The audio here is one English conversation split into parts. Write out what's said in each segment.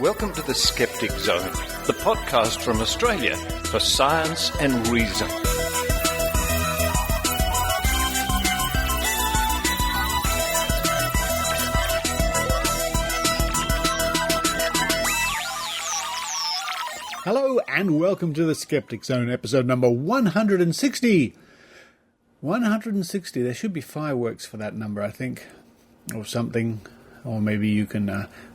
Welcome to the Skeptic Zone, the podcast from Australia for science and reason. Hello and welcome to the Skeptic Zone, episode number 160. 160, there should be fireworks for that number, I think, or something. Or maybe you can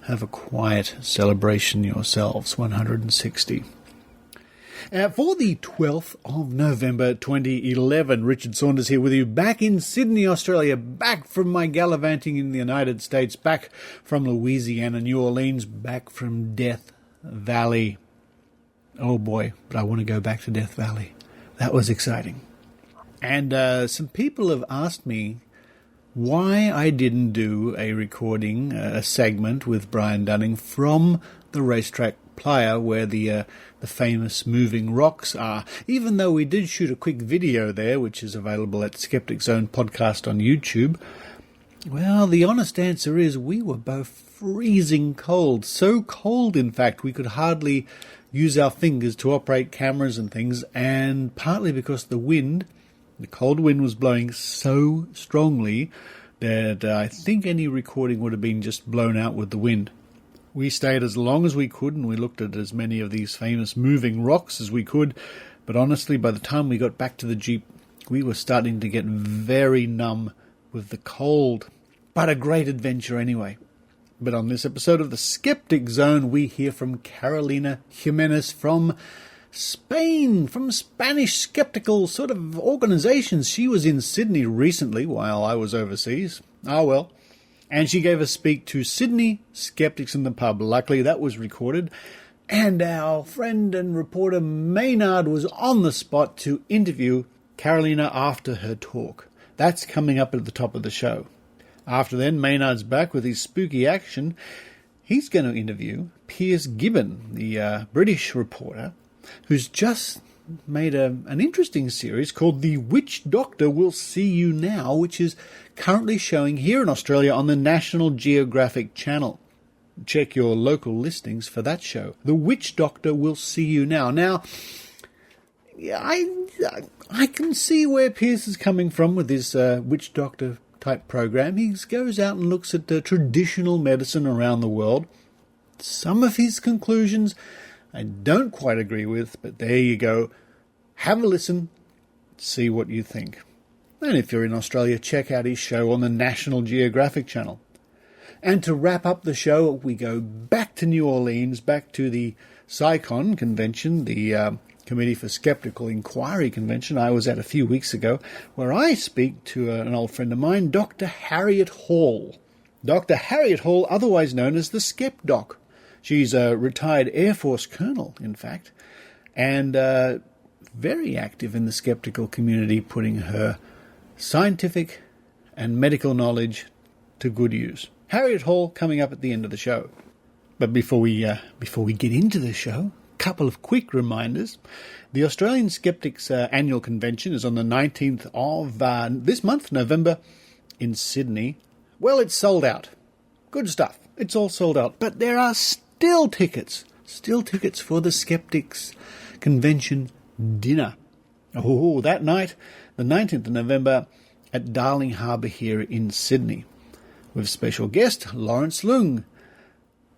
have a quiet celebration yourselves, 160. For the 12th of November 2011, Richard Saunders here with you, back in Sydney, Australia, back from my gallivanting in the United States, back from Louisiana, New Orleans, back from Death Valley. Oh boy, but I want to go back to Death Valley. That was exciting. And some people have asked me why I didn't do a recording, a segment with Brian Dunning from the racetrack playa where the famous moving rocks are, even though we did shoot a quick video there, which is available at Skeptic Zone podcast on YouTube. Well, the honest answer is we were both freezing cold. So cold, in fact, we could hardly use our fingers to operate cameras and things, and partly because the cold wind was blowing so strongly that I think any recording would have been just blown out with the wind. We stayed as long as we could, and we looked at as many of these famous moving rocks as we could, but honestly, by the time we got back to the Jeep, we were starting to get very numb with the cold. But a great adventure anyway. But on this episode of the Skeptic Zone, we hear from Carolina Jimenez from Spain, from Spanish skeptical sort of organizations. She was in Sydney recently while I was overseas. And she gave a speak to Sydney skeptics in the pub. Luckily, that was recorded. And our friend and reporter Maynard was on the spot to interview Carolina after her talk. That's coming up at the top of the show. After then, Maynard's back with his spooky action. He's going to interview Piers Gibbon, the British reporter, who's just made an interesting series called The Witch Doctor Will See You Now, which is currently showing here in Australia on the National Geographic Channel. Check your local listings for that show. The Witch Doctor Will See You Now. Now, yeah, I can see where Piers is coming from with this Witch Doctor type program. He goes out and looks at traditional medicine around the world. Some of his conclusions I don't quite agree with, but there you go. Have a listen, see what you think. And if you're in Australia, check out his show on the National Geographic Channel. And to wrap up the show, we go back to New Orleans, back to the SciCon convention, the Committee for Skeptical Inquiry convention I was at a few weeks ago, where I speak to an old friend of mine, Dr. Harriet Hall. Dr. Harriet Hall, otherwise known as the SkepDoc. She's a retired Air Force colonel, in fact, and very active in the skeptical community, putting her scientific and medical knowledge to good use. Harriet Hall coming up at the end of the show. But before we get into the show, a couple of quick reminders. The Australian Skeptics annual convention is on the 19th of this month, November, in Sydney. Well, it's sold out. Good stuff. It's all sold out. But there are still tickets for the Skeptics Convention dinner. Oh, that night, the 19th of November, at Darling Harbour here in Sydney, with special guest Lawrence Leung.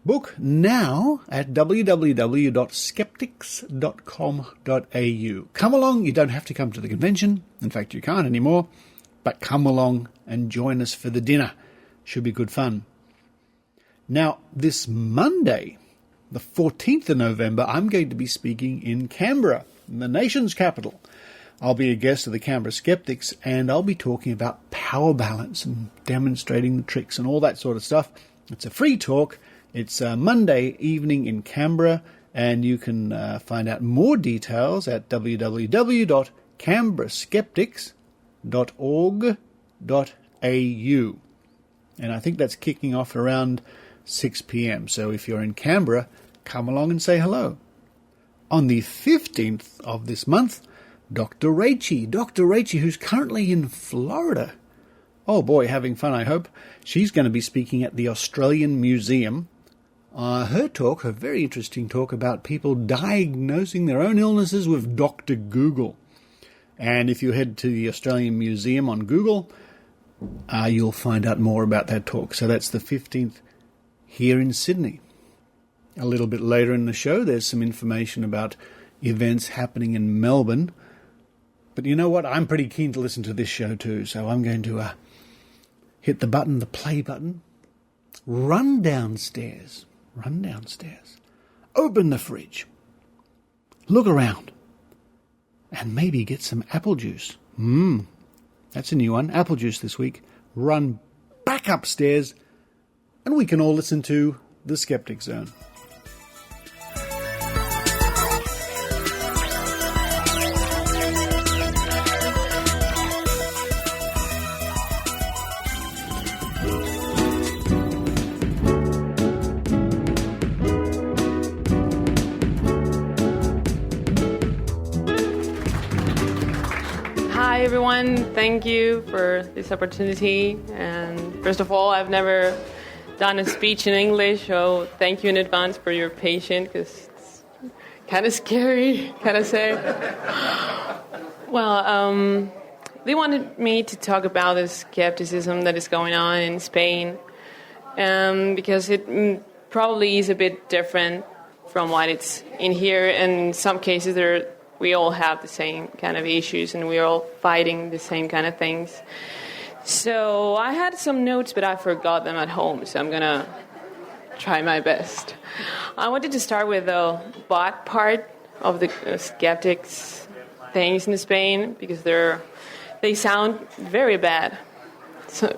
Book now at www.skeptics.com.au. Come along, you don't have to come to the convention. In fact, you can't anymore. But come along and join us for the dinner. Should be good fun. Now, this Monday, the 14th of November, I'm going to be speaking in Canberra, in the nation's capital. I'll be a guest of the Canberra Skeptics, and I'll be talking about power balance and demonstrating the tricks and all that sort of stuff. It's a free talk. It's Monday evening in Canberra, and you can find out more details at www.canberraskeptics.org.au. And I think that's kicking off around 6 p.m. So if you're in Canberra, come along and say hello. On the 15th of this month, Dr. Rachie, who's currently in Florida. Oh boy, having fun, I hope. She's going to be speaking at the Australian Museum her very interesting talk about people diagnosing their own illnesses with Dr. Google. And if you head to the Australian Museum on Google, you'll find out more about that talk. So that's the 15th here in Sydney. A little bit later in the show, there's some information about events happening in Melbourne. But you know what? I'm pretty keen to listen to this show too, so I'm going to hit the play button, run downstairs, open the fridge, look around, and maybe get some apple juice. That's a new one, apple juice this week. Run back upstairs, and we can all listen to the Skeptic Zone. Hi everyone, thank you for this opportunity. And first of all, I've never done a speech in English, so thank you in advance for your patience, because it's kind of scary, can I say? Well, they wanted me to talk about the skepticism that is going on in Spain, because it probably is a bit different from what it's in here, and in some cases we all have the same kind of issues, and we're all fighting the same kind of things. So I had some notes, but I forgot them at home, so I'm going to try my best. I wanted to start with the bad part of the skeptics things in Spain, because they sound very bad. So,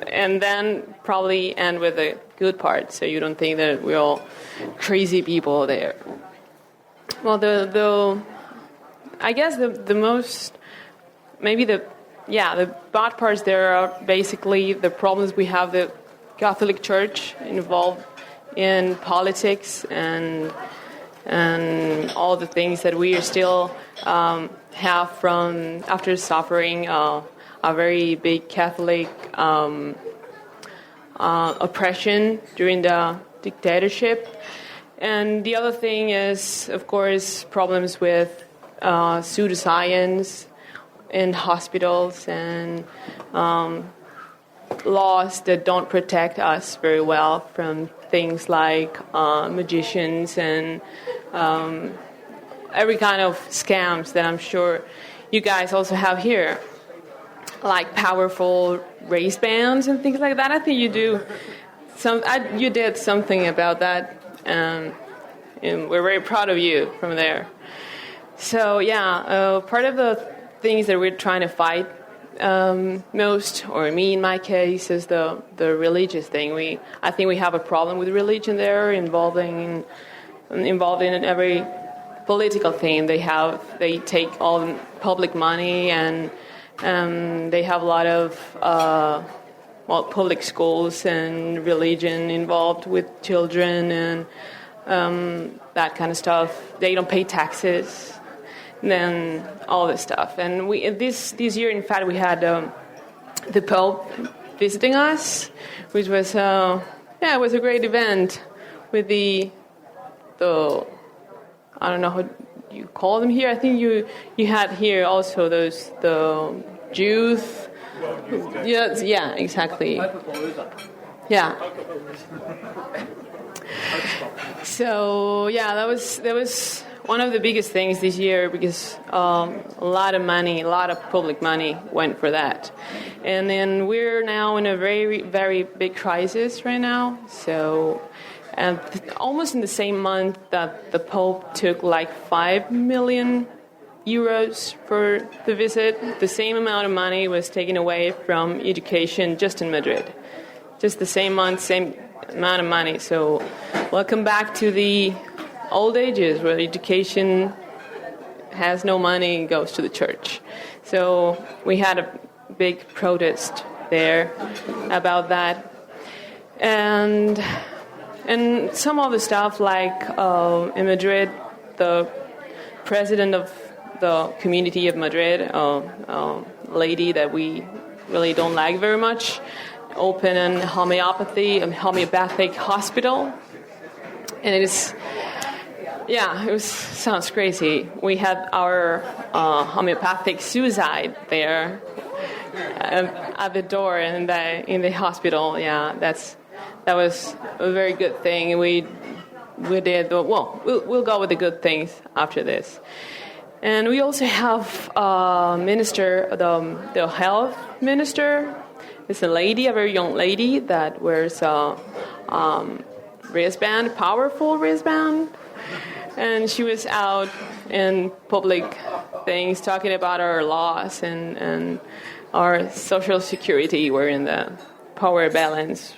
and then probably end with the good part, so you don't think that we're all crazy people there. Well, I guess the most, maybe the bad parts there are basically the problems we have the Catholic Church involved in politics and all the things that we are still have from after suffering a very big Catholic oppression during the dictatorship. And the other thing is, of course, problems with pseudoscience in hospitals and laws that don't protect us very well from things like magicians and every kind of scams that I'm sure you guys also have here, like powerful wristbands and things like that. I think you do. You did something about that, and we're very proud of you from there. So part of the things that we're trying to fight most, or me in my case, is the religious thing. I think we have a problem with religion there, involved in every political thing. They take all the public money, and they have a lot of public schools and religion involved with children and that kind of stuff. They don't pay taxes. Then all this stuff, and this year, in fact, we had the Pope visiting us, which was it was a great event with the I don't know how you call them here. I think you had here also the youth. Yeah, exactly. Yeah. So that was one of the biggest things this year, because a lot of public money went for that. And then we're now in a very, very big crisis right now. So almost in the same month that the Pope took like 5 million euros for the visit, the same amount of money was taken away from education just in Madrid. Just the same month, same amount of money. So welcome back to the old ages, where education has no money, goes to the church. So we had a big protest there about that, and some other stuff, like in Madrid, the president of the community of Madrid, a lady that we really don't like very much, opened a homeopathic hospital And it sounds crazy. We had our homeopathic suicide there at the door in the hospital. Yeah, that was a very good thing. We did well. We'll go with the good things after this. And we also have minister, the health minister. It's a lady, a very young lady that wears a wristband, powerful wristband. And she was out in public things talking about our laws and our social security wearing the power balance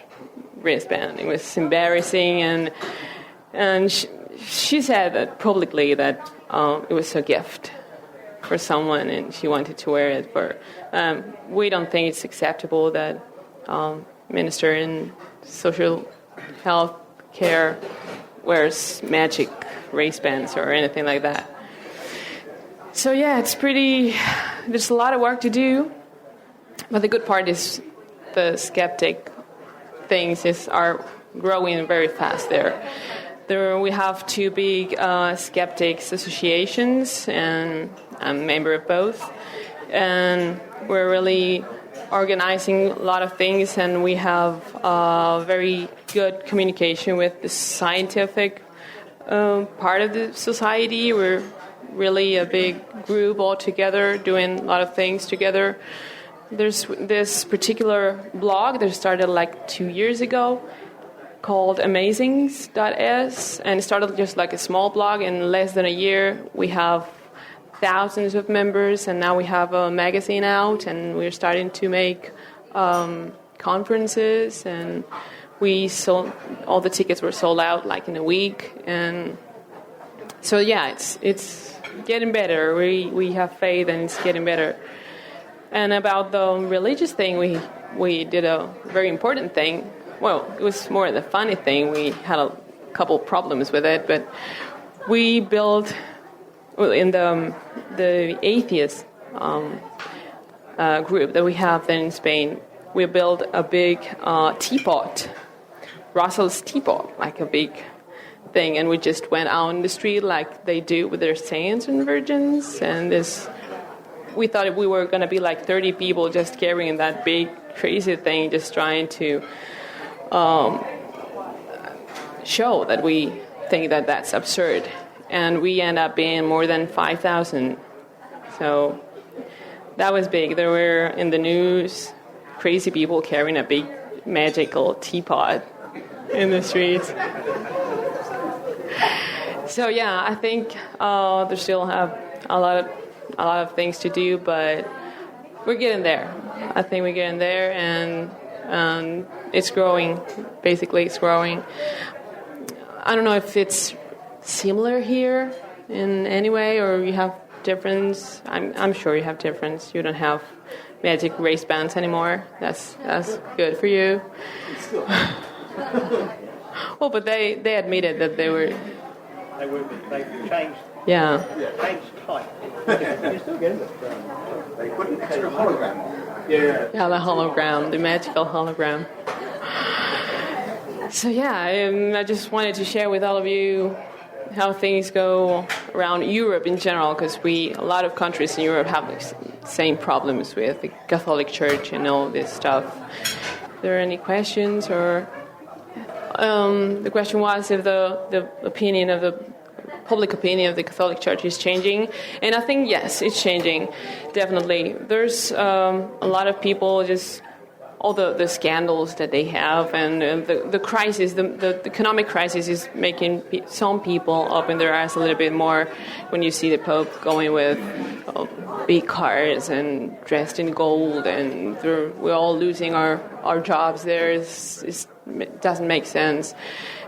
wristband. It was embarrassing, and she said that publicly that it was a gift for someone and she wanted to wear it. But we don't think it's acceptable that minister in social health care wears magic wristbands or anything like that. So yeah, there's a lot of work to do, but the good part is the skeptic things are growing very fast there. We have 2 big skeptics associations, and I'm a member of both, and we're really organizing a lot of things, and we have very good communication with the scientific part of the society. We're really a big group all together doing a lot of things together. There's this particular blog that started like 2 years ago called amazings.s, and it started just like a small blog. In less than a year we have thousands of members, and now we have a magazine out, and we're starting to make conferences, and we sold all the tickets were sold out like in a week. And so yeah, it's getting better. We have faith, and it's getting better. And about the religious thing, we did a very important thing. Well, it was more the funny thing. We had a couple problems with it, but we built in the atheist group that we have then in Spain. We built a big teapot, Russell's teapot, like a big thing, and we just went out in the street like they do with their saints and virgins, and we thought we were going to be like 30 people just carrying that big crazy thing, just trying to show that we think that that's absurd. And we end up being more than 5,000. So that was big. There were in the news crazy people carrying a big magical teapot in the streets. So yeah, I think they still have a lot of things to do, but we're getting there. I think we're getting there, and it's growing. Basically, it's growing. I don't know if it's similar here in any way, or you have difference. I'm sure you have difference. You don't have magic wristbands anymore. That's good for you. Well, but they admitted that they were. They've changed. Yeah. Changed type. You still get it. They put an extra hologram. Yeah, the hologram, the magical hologram. So yeah, I just wanted to share with all of you how things go around Europe in general, because a lot of countries in Europe have the same problems with the Catholic Church and all this stuff. Are there any questions? Or the question was if the opinion of the public opinion of the Catholic Church is changing, and I think yes, it's changing, definitely. There's a lot of people, just all the scandals that they have, and the crisis, the economic crisis is making some people open their eyes a little bit more when you see the Pope going with big cars and dressed in gold, and we're all losing our jobs there. It doesn't make sense.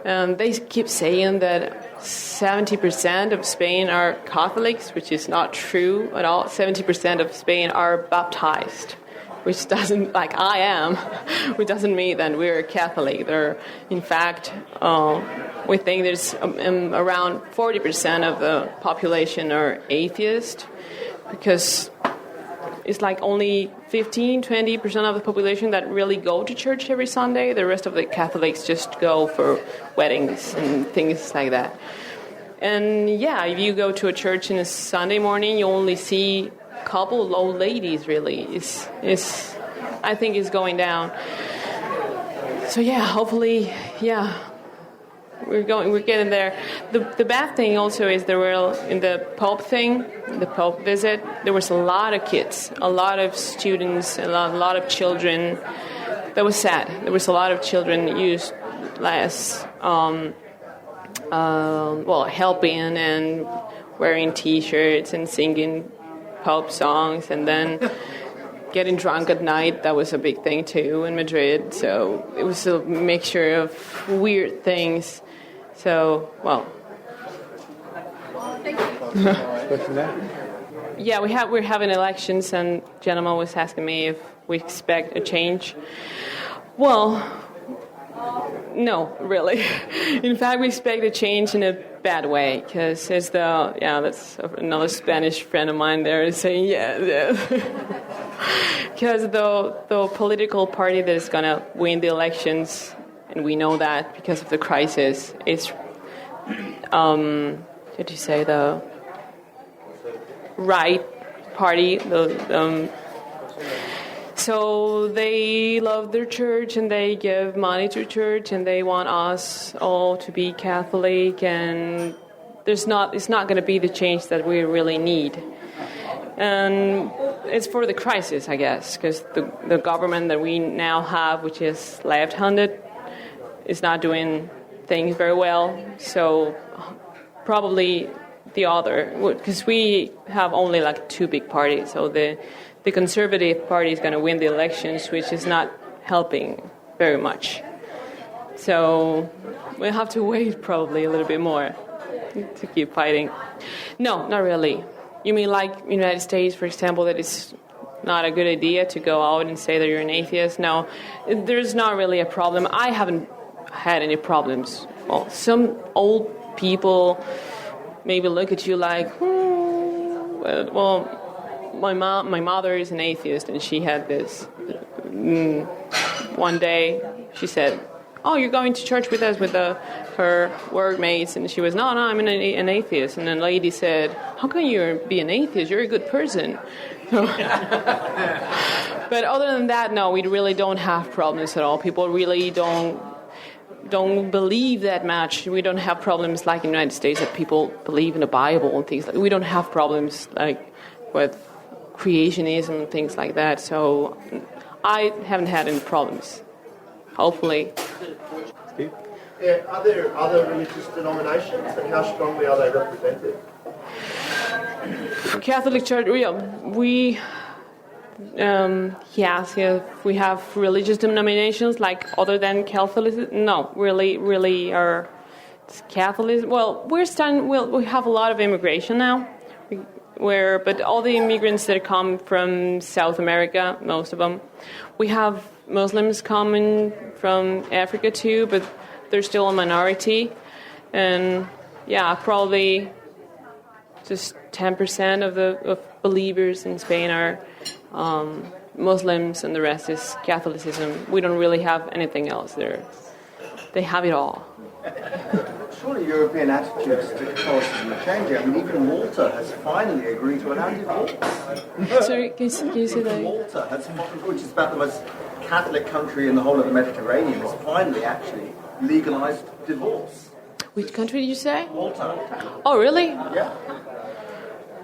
They keep saying that 70% of Spain are Catholics, which is not true at all. 70% of Spain are baptized, which doesn't, like I am, which doesn't mean that we're Catholic. In fact, we think there's around 40% of the population are atheist, because it's like only 15-20% of the population that really go to church every Sunday. The rest of the Catholics just go for weddings and things like that. And yeah, if you go to a church on a Sunday morning, you only see a couple of old ladies. Really, I think it's going down. So yeah, hopefully, yeah. We're getting there. The bad thing also is there were, in the Pope thing, the Pope visit, there was a lot of kids, a lot of students, a lot of children. That was sad. There was a lot of children used as, helping and wearing T-shirts and singing Pope songs, and then getting drunk at night. That was a big thing too in Madrid. So it was a mixture of weird things. So, well. Yeah, we're having elections, and gentleman was asking me if we expect a change. Well, no, really. In fact, we expect a change in a bad way, because that's another Spanish friend of mine there is saying, yeah. Because the political party that is going to win the elections, and we know that because of the crisis, is, the right party. So they love their church, and they give money to church, and they want us all to be Catholic, and it's not going to be the change that we really need. And it's for the crisis, I guess, because the government that we now have, which is left-handed, is not doing things very well. So probably the other, because we have only like two big parties. So the Conservative Party is going to win the elections, which is not helping very much. So we'll have to wait probably a little bit more to keep fighting. No, not really. You mean like United States, for example, that it's not a good idea to go out and say that you're an atheist? No, there's not really a problem. I haven't had any problems. Well, some old people maybe look at you like, well, my mother is an atheist, and she had this. One day, she said, "Oh, you're going to church with us with her workmates?" And she was, "No, I'm an atheist." And then the lady said, "How can you be an atheist? You're a good person." But other than that, no, we really don't have problems at all. People really don't believe that much. We don't have problems like in the United States that people believe in the Bible and things like. We don't have problems like with creationism and things like that. So I haven't had any problems. Hopefully. Steve? Yeah, are there other religious denominations, and how strongly are they represented? Catholic Church, we have religious denominations like other than Catholicism. No, really are Catholicism. Well, we have a lot of immigration now. But all the immigrants that come from South America, most of them, we have Muslims coming from Africa too, but they're still a minority. And yeah, probably just 10% of believers in Spain are Muslims, and the rest is Catholicism. We don't really have anything else there. They have it all. Surely European attitudes to Catholicism are changing. I mean, even Malta has finally agreed to allow divorce. Sorry, can you say that? Malta, which is about the most Catholic country in the whole of the Mediterranean, has finally actually legalized divorce. Which country did you say? Malta. Oh, really? Yeah.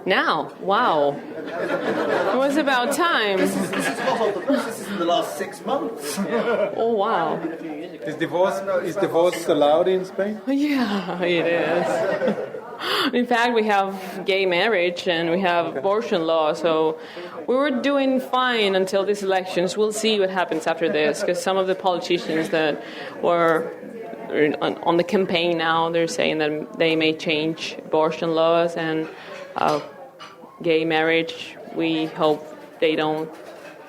Now? Wow. It was about time. This is hot off the press. This is in the last 6 months. Oh, wow. Is divorce allowed in Spain? Yeah, it is. In fact, we have gay marriage and we have abortion law, so we were doing fine until these elections. We'll see what happens after this, because some of the politicians that were on the campaign now, they're saying that they may change abortion laws and gay marriage. We hope they don't.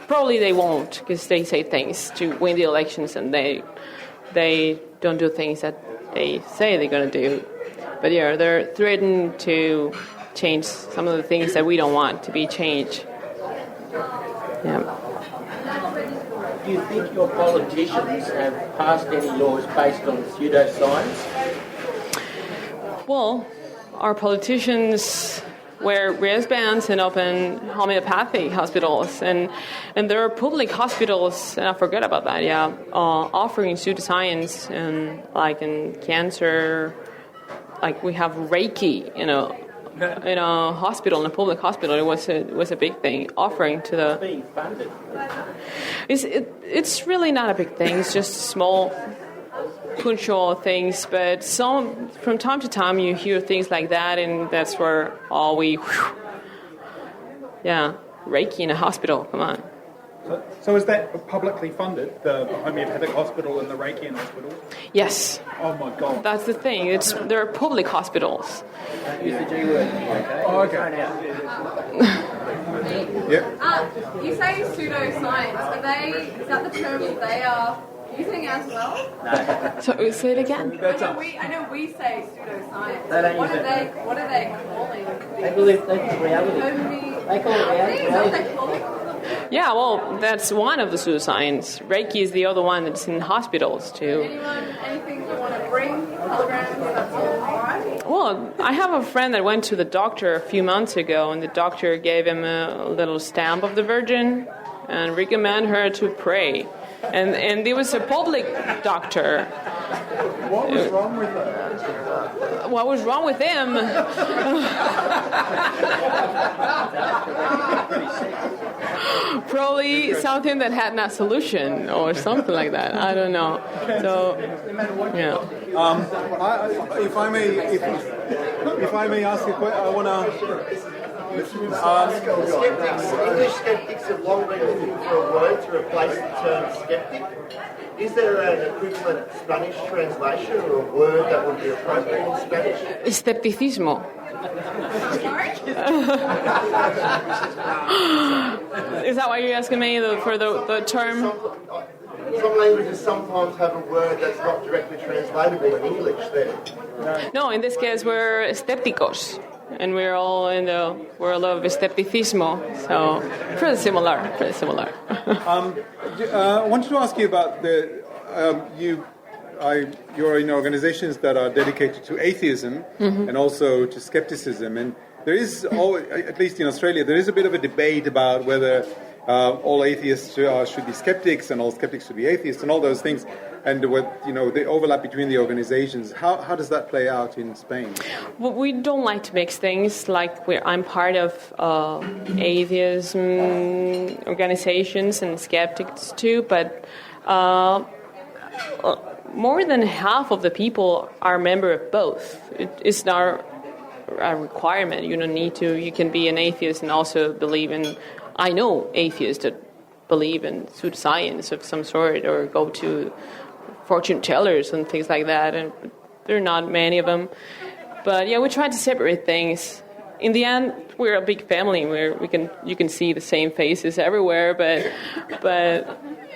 Probably they won't, because they say things to win the elections, and they don't do things that they say they're going to do. But yeah, they're threatening to change some of the things that we don't want to be changed. Yeah. Do you think your politicians have passed any laws based on pseudoscience? Well, our politicians wear wristbands and open homeopathy hospitals, and there are public hospitals, and I forgot about that, offering pseudoscience, and like in cancer, like we have Reiki, in a hospital, in a public hospital. It was a big thing, offering to the. It's being funded. It's really not a big thing. It's just small, punctual things. But from time to time, you hear things like that, and that's where Reiki in a hospital. Come on. So is that publicly funded, the homeopathic hospital and the Reiki hospital? Yes. Oh my God. That's the thing. They're public hospitals. Use the G word, okay? Oh, okay. Yep. You say pseudoscience. Is that the term that they are using as well? No. So say it again. I know we say pseudoscience. They don't What use are they calling? They believe that's reality. They call it reality. Is that what they call it? Yeah, well, that's one of the pseudoscience. Reiki is the other one that's in hospitals too. Anything you want to bring? Telegrams? That's all right. Well, I have a friend that went to the doctor a few months ago, and the doctor gave him a little stamp of the Virgin and recommended her to pray. And it was a public doctor. What was wrong with that? What was wrong with him? Probably something that had no solution or something like that. I don't know. So, yeah. If I may ask a question, I want to. English skeptics have long been looking for a word to replace the term skeptic. Is there an equivalent Spanish translation or a word that would be appropriate in Spanish? Escepticismo. Is that why you're asking me for the term? Some languages sometimes have a word that's not directly translatable in English there. No, in this case we're escépticos, and we're all in the world of escepticismo, so pretty similar. I wanted to ask you about you're in organizations that are dedicated to atheism and also to skepticism, and there is, at least in Australia, there is a bit of a debate about whether all atheists should be skeptics and all skeptics should be atheists and all those things, and with the overlap between the organizations. How does that play out in Spain? Well, we don't like to mix things. Like I'm part of atheism organizations and skeptics too, but more than half of the people are a member of both. It's not a requirement. You don't need to. You can be an atheist and also believe in. I know atheists that believe in pseudoscience of some sort, or go to fortune tellers and things like that, and there are not many of them. But yeah, we try to separate things. In the end, we're a big family where you can see the same faces everywhere, but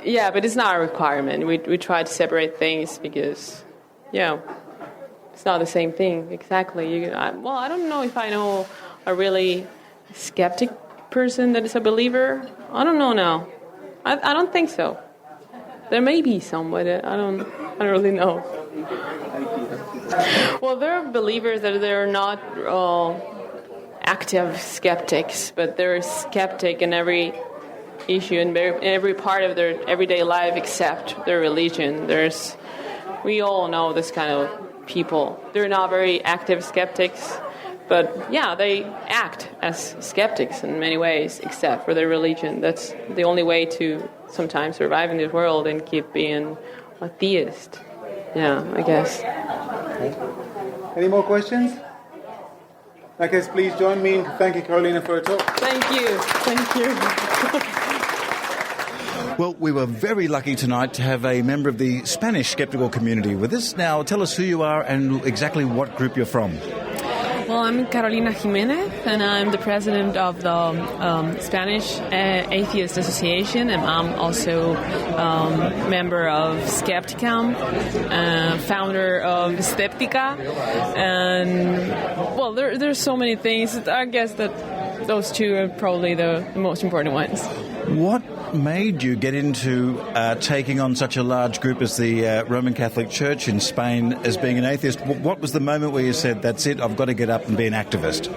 it's not a requirement. We try to separate things because, it's not the same thing exactly. I don't know if I know a really skeptic person that is a believer. I don't know now. I don't think so. There may be some, but I don't really know. Well, there are believers that they're not active skeptics, but they're skeptic in every issue and every part of their everyday life except their religion. We all know this kind of people. They're not very active skeptics, but they act as skeptics in many ways except for their religion. That's the only way to sometimes survive in this world and keep being a theist. Yeah, I guess. Any more questions? I guess please join me in thanking Carolina for her talk. Thank you. Well, we were very lucky tonight to have a member of the Spanish skeptical community with us. Now, tell us who you are and exactly what group you're from. Well, I'm Carolina Jimenez, and I'm the president of the Spanish Atheist Association, and I'm also member of Skepticam, founder of Skeptica, and, well, there's so many things. I guess that those two are probably the most important ones. What made you get into taking on such a large group as the Roman Catholic Church in Spain as being an atheist? What was the moment where you said, that's it, I've got to get up and be an activist?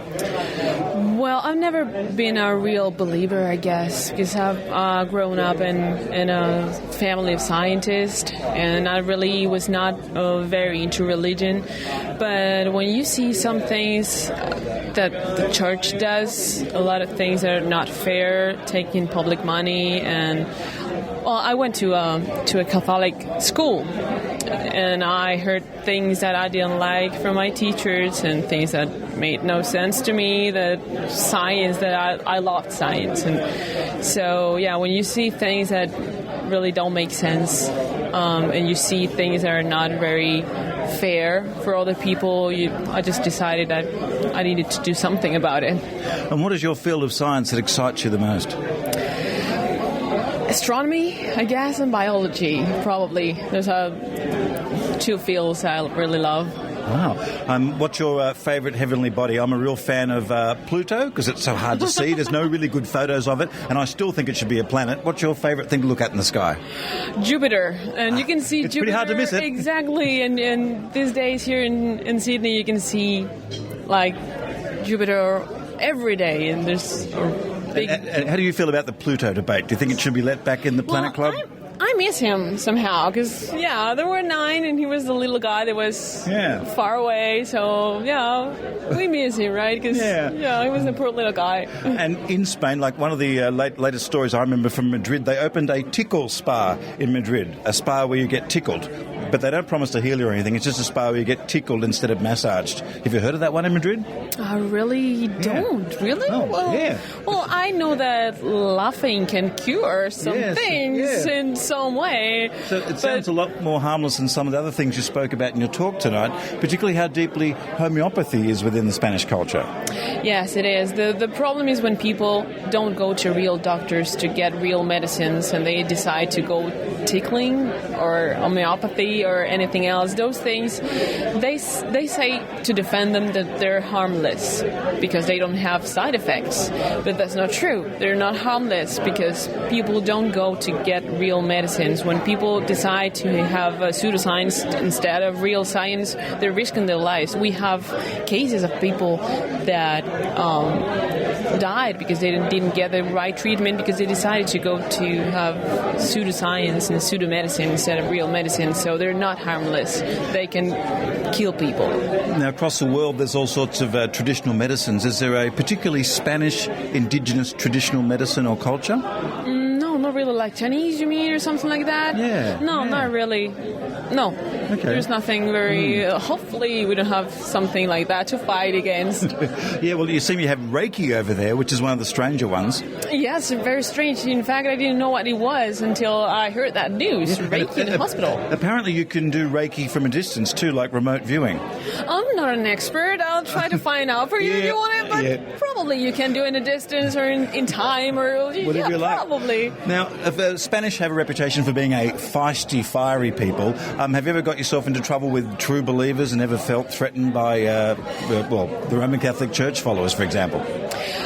Well, I've never been a real believer, I guess, because I've grown up in a family of scientists, and I really was not very into religion. But when you see some things that the church does, a lot of things that are not fair, taking public money, and I went to a Catholic school, and I heard things that I didn't like from my teachers and things that made no sense to me, that I loved science. And so, yeah, when you see things that really don't make sense, and you see things that are not very fair for other people, I just decided that I needed to do something about it. And what is your field of science that excites you the most? Astronomy, I guess, and biology, probably. There's two fields I really love. Wow. What's your favourite heavenly body? I'm a real fan of Pluto because it's so hard to see. There's no really good photos of it, and I still think it should be a planet. What's your favourite thing to look at in the sky? Jupiter. And you can see it's Jupiter. Pretty hard to miss it. Exactly. And these days here in Sydney, you can see, like, Jupiter every day, and there's big... And how do you feel about the Pluto debate? Do you think it should be let back in the Planet Club? I miss him somehow, because, there were 9, and he was the little guy that was far away, so, we miss him, right? Because, he was a poor little guy. And in Spain, like one of the latest stories I remember from Madrid, they opened a tickle spa in Madrid, a spa where you get tickled. But they don't promise to heal you or anything. It's just a spa where you get tickled instead of massaged. Have you heard of that one in Madrid? I really don't. Really? Oh, well, I know that laughing can cure some things in some way. So it sounds a lot more harmless than some of the other things you spoke about in your talk tonight, particularly how deeply homeopathy is within the Spanish culture. Yes, it is. The problem is when people don't go to real doctors to get real medicines and they decide to go tickling or homeopathy or anything else. Those things, they say to defend them that they're harmless because they don't have side effects. But that's not true. They're not harmless because people don't go to get real medicines. When people decide to have pseudoscience instead of real science, they're risking their lives. We have cases of people that died because they didn't get the right treatment because they decided to go to have pseudoscience and pseudomedicine instead of real medicine. So they're not harmless. They can kill people. Now, across the world, there's all sorts of traditional medicines. Is there a particularly Spanish indigenous traditional medicine or culture? No, not really. Like Chinese, you mean, or something like that? No, not really. No. Okay. There's nothing very... hopefully we don't have something like that to fight against. Yeah, well, you seem you have Reiki over there, which is one of the stranger ones. Yes, very strange. In fact, I didn't know what it was until I heard that news. Reiki in the hospital. Apparently you can do Reiki from a distance too, like remote viewing. I'm not an expert. I'll try to find out for you if you want it, but probably you can do it in a distance or in time or... whatever you like. Probably. Now, the Spanish have a reputation for being a feisty, fiery people. Have you ever got yourself into trouble with true believers and ever felt threatened by, the Roman Catholic Church followers, for example?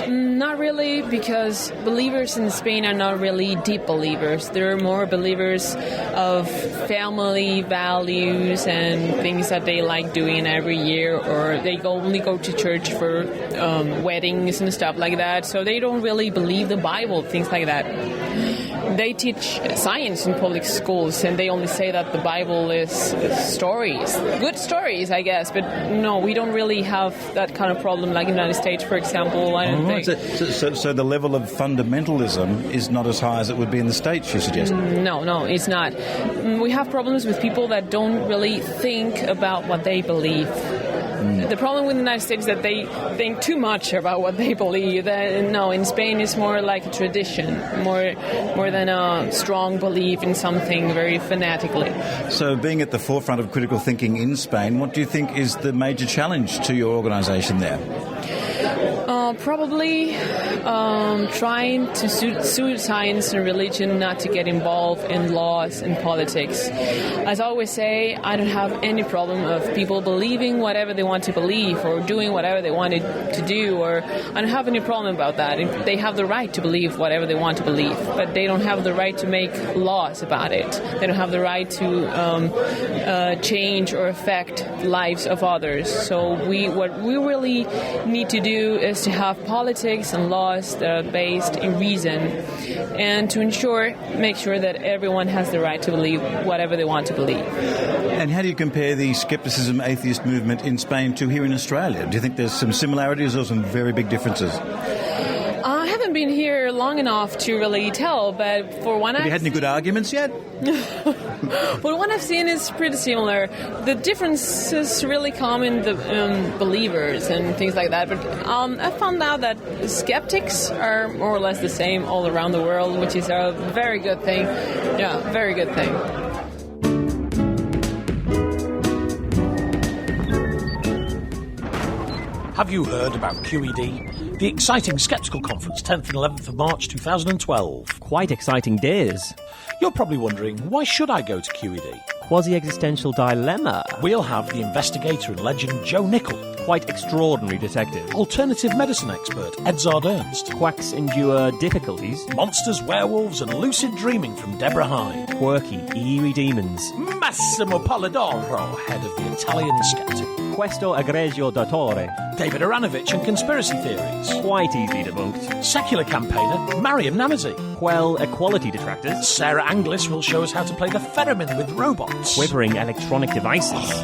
Not really, because believers in Spain are not really deep believers. They're more believers of family values and things that they like doing every year, or they only go to church for weddings and stuff like that. So they don't really believe the Bible, things like that. They teach science in public schools, and they only say that the Bible is stories. Good stories, I guess, but no, we don't really have that kind of problem like in the United States, for example. I don't think. So the level of fundamentalism is not as high as it would be in the States, you suggest? No, it's not. We have problems with people that don't really think about what they believe. The problem with the United States is that they think too much about what they believe. No, in Spain it's more like a tradition, more than a strong belief in something very fanatically. So being at the forefront of critical thinking in Spain, what do you think is the major challenge to your organisation there? Probably trying to suit science and religion not to get involved in laws and politics. As I always say, I don't have any problem of people believing whatever they want to believe or doing whatever they wanted to do, or I don't have any problem about that. They have the right to believe whatever they want to believe, but they don't have the right to make laws about it. They don't have the right to change or affect lives of others. So what we really need to do is to have politics and laws that are based in reason, and to make sure that everyone has the right to believe whatever they want to believe. And how do you compare the skepticism atheist movement in Spain to here in Australia? Do you think there's some similarities or some very big differences? I haven't been here long enough to really tell, but for one, have you had any good arguments yet? Well, what I've seen is pretty similar. The differences really come in the believers and things like that. But I found out that skeptics are more or less the same all around the world, which is a very good thing. Yeah, very good thing. Have you heard about QED? The exciting Skeptical Conference, 10th and 11th of March 2012. Quite exciting days. You're probably wondering, why should I go to QED? Quasi-existential dilemma. We'll have the investigator and legend Joe Nickell. Quite extraordinary detective. Alternative medicine expert Edzard Ernst. Quacks endure difficulties. Monsters, werewolves and lucid dreaming from Deborah Hyde. Quirky, eerie demons. Massimo Polidoro, head of the Italian Skeptic. Questo egregio dottore. David Aranovich and conspiracy theories. Quite easily debunked. Secular campaigner Mariam Namazi. Quell equality detractors. Sarah Anglis will show us how to play the theremin with robots. Quivering electronic devices.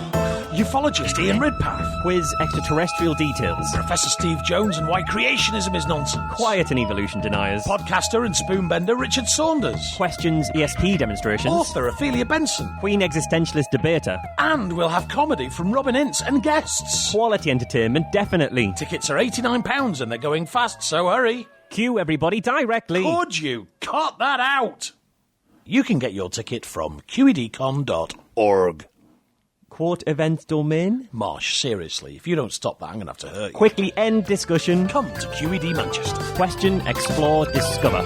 Ufologist Ian Ridpath. Quiz extraterrestrial details. Professor Steve Jones and why creationism is nonsense. Quiet and evolution deniers. Podcaster and spoonbender Richard Saunders. Questions ESP demonstrations. Author Ophelia Benson. Queen existentialist debater. And we'll have comedy from Robin Ince and guests. Quality entertainment, definitely. Tickets are £89 and they're going fast, so hurry. Queue everybody directly. Could you cut that out? You can get your ticket from qedcon.org. Quote event domain? Marsh, seriously, if you don't stop that, I'm going to have to hurt you. Quickly end discussion. Come to QED Manchester. Question, explore, discover.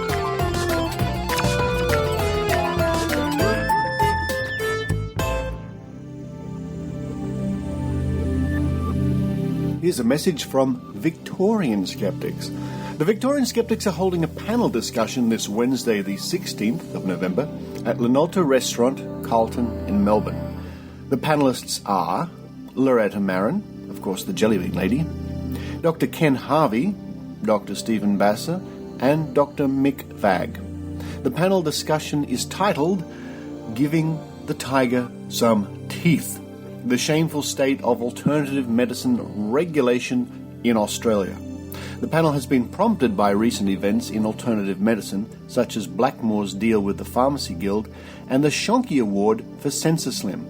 Here's a message from Victorian Skeptics. The Victorian Skeptics are holding a panel discussion this Wednesday, the 16th of November, at Linolta Restaurant, Carlton in Melbourne. The panellists are Loretta Marin, of course the Jellybean Lady, Dr. Ken Harvey, Dr. Stephen Basser, and Dr. Mick Vag. The panel discussion is titled Giving the Tiger Some Teeth, the Shameful State of Alternative Medicine Regulation in Australia. The panel has been prompted by recent events in alternative medicine, such as Blackmore's deal with the Pharmacy Guild and the Shonky Award for SensorSlim.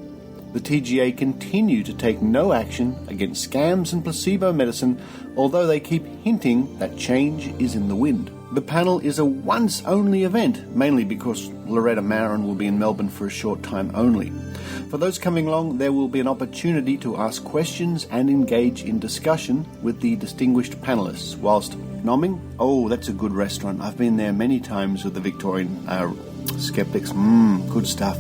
The TGA continue to take no action against scams and placebo medicine, although they keep hinting that change is in the wind. The panel is a once-only event, mainly because Loretta Marin will be in Melbourne for a short time only. For those coming along, there will be an opportunity to ask questions and engage in discussion with the distinguished panellists, whilst nomming, oh, that's a good restaurant. I've been there many times with the Victorian Skeptics. Good stuff.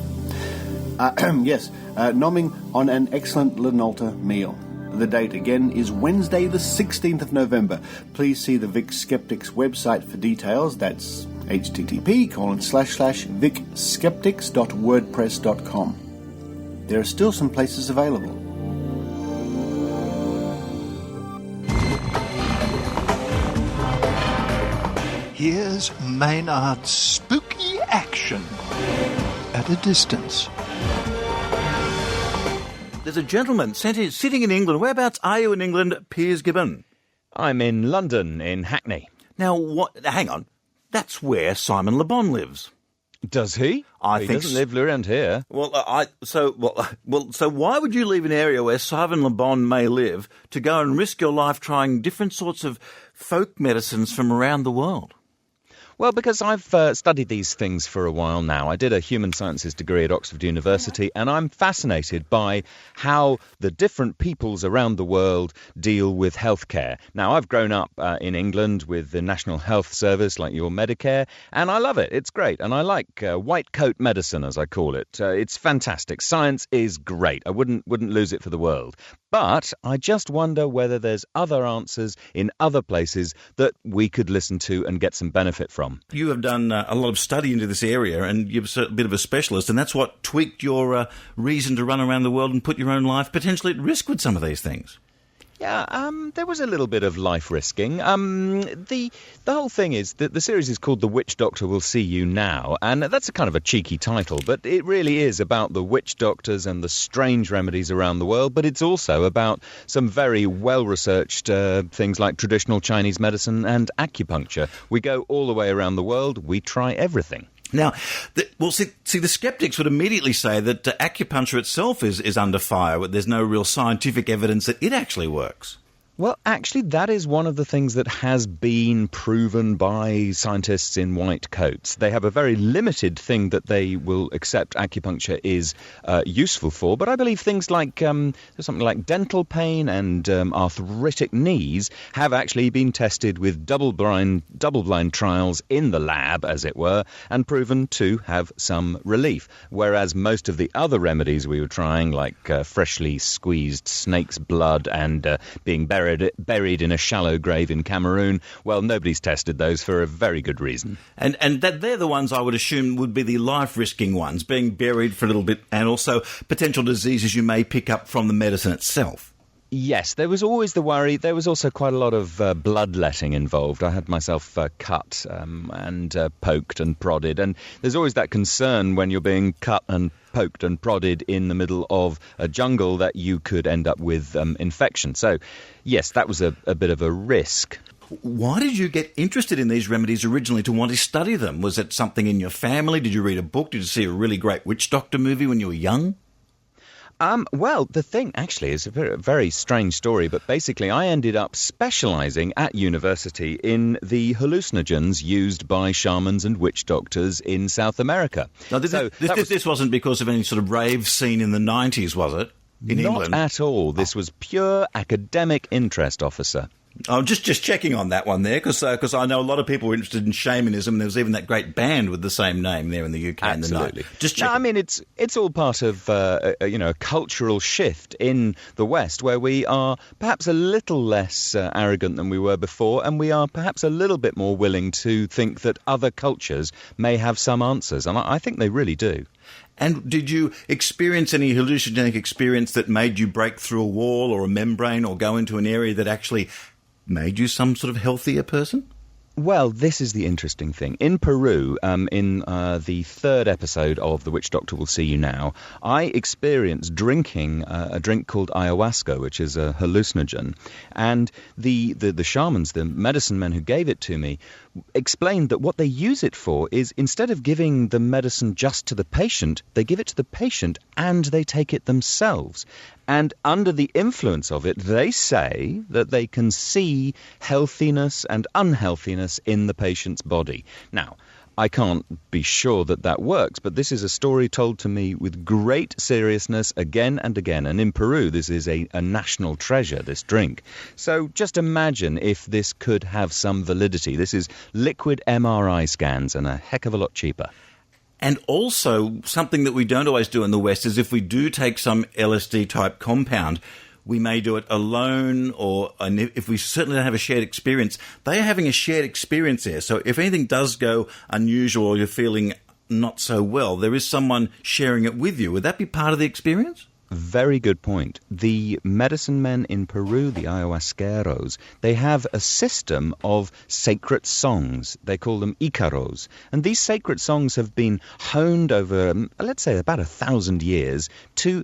Yes, nomming on an excellent Linolta meal. The date again is Wednesday the 16th of November. Please see the Vic Skeptics website for details. That's http://vicskeptics.wordpress.com. There are still some places available. Here's Maynard's spooky action at a distance. There's a gentleman sitting in England. Whereabouts are you in England, Piers Gibbon? I'm in London, in Hackney. Now, hang on. That's where Simon Le Bon lives. Does he? He doesn't live around here. So why would you leave an area where Simon Le Bon may live to go and risk your life trying different sorts of folk medicines from around the world? Well, because I've studied these things for a while now. I did a human sciences degree at Oxford University, and I'm fascinated by how the different peoples around the world deal with healthcare. Now, I've grown up in England with the National Health Service, like your Medicare, and I love it. It's great, and I like white coat medicine, as I call it. It's fantastic. Science is great. I wouldn't lose it for the world. But I just wonder whether there's other answers in other places that we could listen to and get some benefit from. You have done a lot of study into this area, and you're a bit of a specialist, and that's what tweaked your reason to run around the world and put your own life potentially at risk with some of these things. Yeah, there was a little bit of life risking. The whole thing is that the series is called The Witch Doctor Will See You Now, and that's a kind of a cheeky title, but it really is about the witch doctors and the strange remedies around the world, but it's also about some very well-researched things like traditional Chinese medicine and acupuncture. We go all the way around the world. We try everything. Now, the skeptics would immediately say that acupuncture itself is under fire, but there's no real scientific evidence that it actually works. Well, actually, that is one of the things that has been proven by scientists in white coats. They have a very limited thing that they will accept acupuncture is useful for, but I believe things like something like dental pain and arthritic knees have actually been tested with double-blind trials in the lab, as it were, and proven to have some relief, whereas most of the other remedies we were trying, like freshly squeezed snake's blood and being buried in a shallow grave in Cameroon, well, nobody's tested those for a very good reason. And that they're the ones I would assume would be the life-risking ones, being buried for a little bit, and also potential diseases you may pick up from the medicine itself. Yes, there was always the worry. There was also quite a lot of bloodletting involved. I had myself cut and poked and prodded, and there's always that concern when you're being cut and poked and prodded in the middle of a jungle that you could end up with infection. So, yes, that was a bit of a risk. Why did you get interested in these remedies originally to want to study them? Was it something in your family? Did you read a book? Did you see a really great witch doctor movie when you were young? Well, the thing actually is a very, very strange story, but basically I ended up specialising at university in the hallucinogens used by shamans and witch doctors in South America. Now, this wasn't because of any sort of rave scene in the 90s, was it? In England? Not at all. This was pure academic interest, officer. I'm just checking on that one there, because I know a lot of people were interested in shamanism, and there was even that great band with the same name there in the UK. Absolutely. In the 90s. Just checking. No, I mean, it's all part of a cultural shift in the West, where we are perhaps a little less arrogant than we were before, and we are perhaps a little bit more willing to think that other cultures may have some answers, and I think they really do. And did you experience any hallucinogenic experience that made you break through a wall or a membrane or go into an area that actually made you some sort of healthier person? Well, this is the interesting thing. In Peru, in the third episode of The Witch Doctor Will See You Now, I experienced drinking a drink called ayahuasca, which is a hallucinogen. And the shamans, the medicine men who gave it to me, explained that what they use it for is, instead of giving the medicine just to the patient, they give it to the patient and they take it themselves. And under the influence of it, they say that they can see healthiness and unhealthiness in the patient's body. Now, I can't be sure that works, but this is a story told to me with great seriousness again and again. And in Peru, this is a national treasure, this drink. So just imagine if this could have some validity. This is liquid MRI scans and a heck of a lot cheaper. And also, something that we don't always do in the West is if we do take some LSD-type compound, we may do it alone, and if we certainly don't have a shared experience, they are having a shared experience there. So if anything does go unusual or you're feeling not so well, there is someone sharing it with you. Would that be part of the experience? Very good point. The medicine men in Peru, the ayahuasqueros, they have a system of sacred songs. They call them Icaros. And these sacred songs have been honed over, let's say, about 1,000 years to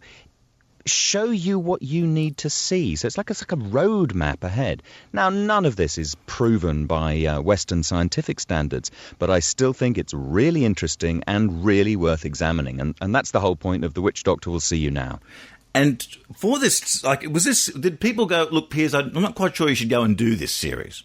show you what you need to see. So it's like a road map ahead. Now, none of this is proven by Western scientific standards, but I still think it's really interesting and really worth examining. And that's the whole point of The Witch Doctor Will See You Now. And for this, did people go, look, Piers, I'm not quite sure you should go and do this series?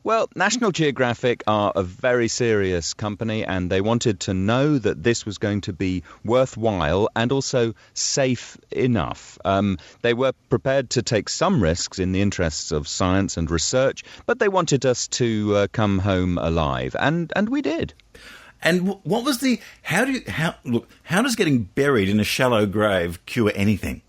Well, National Geographic are a very serious company, and they wanted to know that this was going to be worthwhile and also safe enough. They were prepared to take some risks in the interests of science and research, but they wanted us to come home alive, and we did. And what was how does getting buried in a shallow grave cure anything?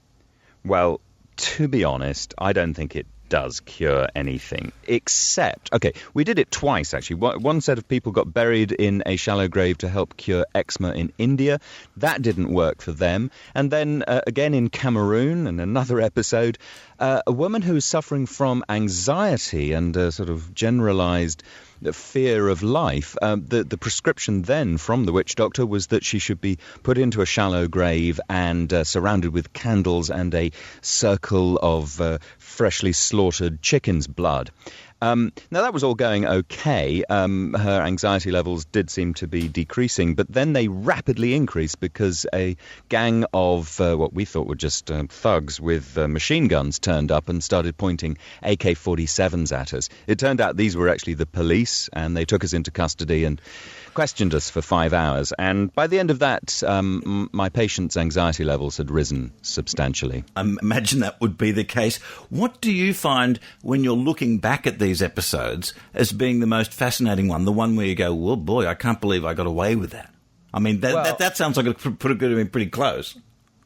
Well, to be honest, I don't think it does cure anything, except, okay, we did it twice, actually. One set of people got buried in a shallow grave to help cure eczema in India. That didn't work for them. And then, again in Cameroon, in another episode, a woman who was suffering from anxiety and sort of generalized fear of life, the prescription then from the witch doctor was that she should be put into a shallow grave and surrounded with candles and a circle of freshly slaughtered chicken's blood. Now, that was all going okay. Her anxiety levels did seem to be decreasing, but then they rapidly increased because a gang of what we thought were just thugs with machine guns turned up and started pointing AK-47s at us. It turned out these were actually the police, and they took us into custody and questioned us for 5 hours. And by the end of that, my patient's anxiety levels had risen substantially. I imagine that would be the case. What do you find when you're looking back at these episodes as being the most fascinating one, the one where you go, well, boy, I can't believe I got away with that? I mean, that sounds like it could have been pretty close.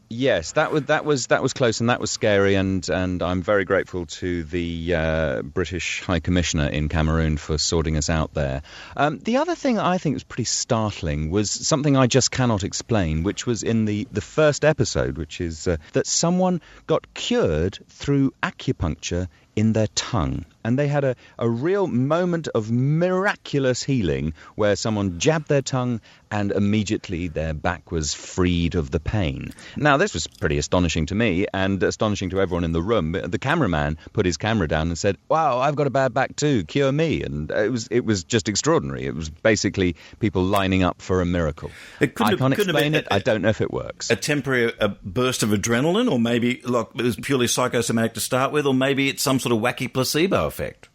Yes, that was close, and that was scary, and I'm very grateful to the British High Commissioner in Cameroon for sorting us out there. The other thing I think was pretty startling was something I just cannot explain, which was in the first episode, which is that someone got cured through acupuncture in their tongue. And they had a real moment of miraculous healing where someone jabbed their tongue and immediately their back was freed of the pain. Now, this was pretty astonishing to me and astonishing to everyone in the room. The cameraman put his camera down and said, wow, I've got a bad back too, cure me. And it was just extraordinary. It was basically people lining up for a miracle. I can't explain it. I don't know if it works. A temporary burst of adrenaline, or maybe like, it was purely psychosomatic to start with, or maybe it's some sort of wacky placebo effect.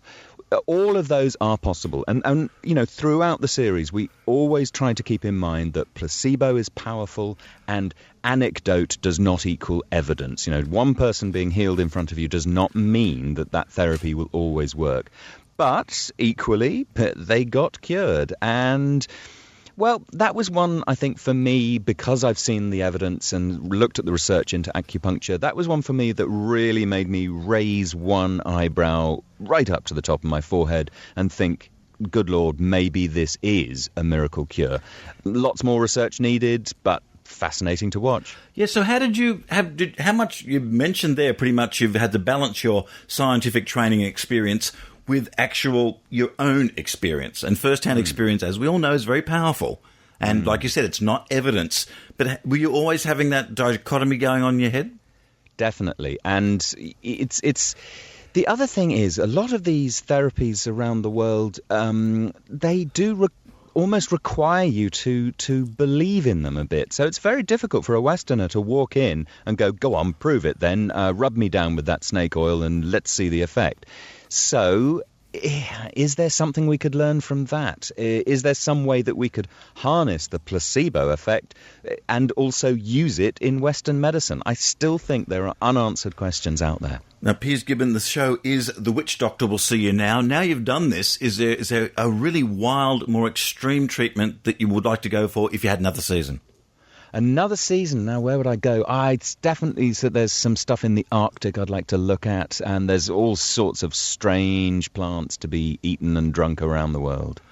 All of those are possible. And you know, throughout the series, we always try to keep in mind that placebo is powerful and anecdote does not equal evidence. You know, one person being healed in front of you does not mean that therapy will always work. But equally, they got cured. And well, that was one, I think, for me, because I've seen the evidence and looked at the research into acupuncture, that was one for me that really made me raise one eyebrow right up to the top of my forehead and think, good Lord, maybe this is a miracle cure. Lots more research needed, but fascinating to watch. Yeah, so how much you mentioned there, pretty much you've had to balance your scientific training experience with your own experience. And first-hand experience, as we all know, is very powerful. And like you said, it's not evidence. But were you always having that dichotomy going on in your head? Definitely. And it's the other thing is, a lot of these therapies around the world, they do almost require you to believe in them a bit. So it's very difficult for a Westerner to walk in and go on, prove it then, rub me down with that snake oil and let's see the effect. So, is there something we could learn from that? Is there some way that we could harness the placebo effect and also use it in Western medicine? I still think there are unanswered questions out there. Now, Piers Gibbon, the show is The Witch Doctor Will See You Now. Now you've done this, is there a really wild, more extreme treatment that you would like to go for if you had another season? Another season. Now, where would I go? It's definitely, so there's some stuff in the Arctic I'd like to look at, and there's all sorts of strange plants to be eaten and drunk around the world.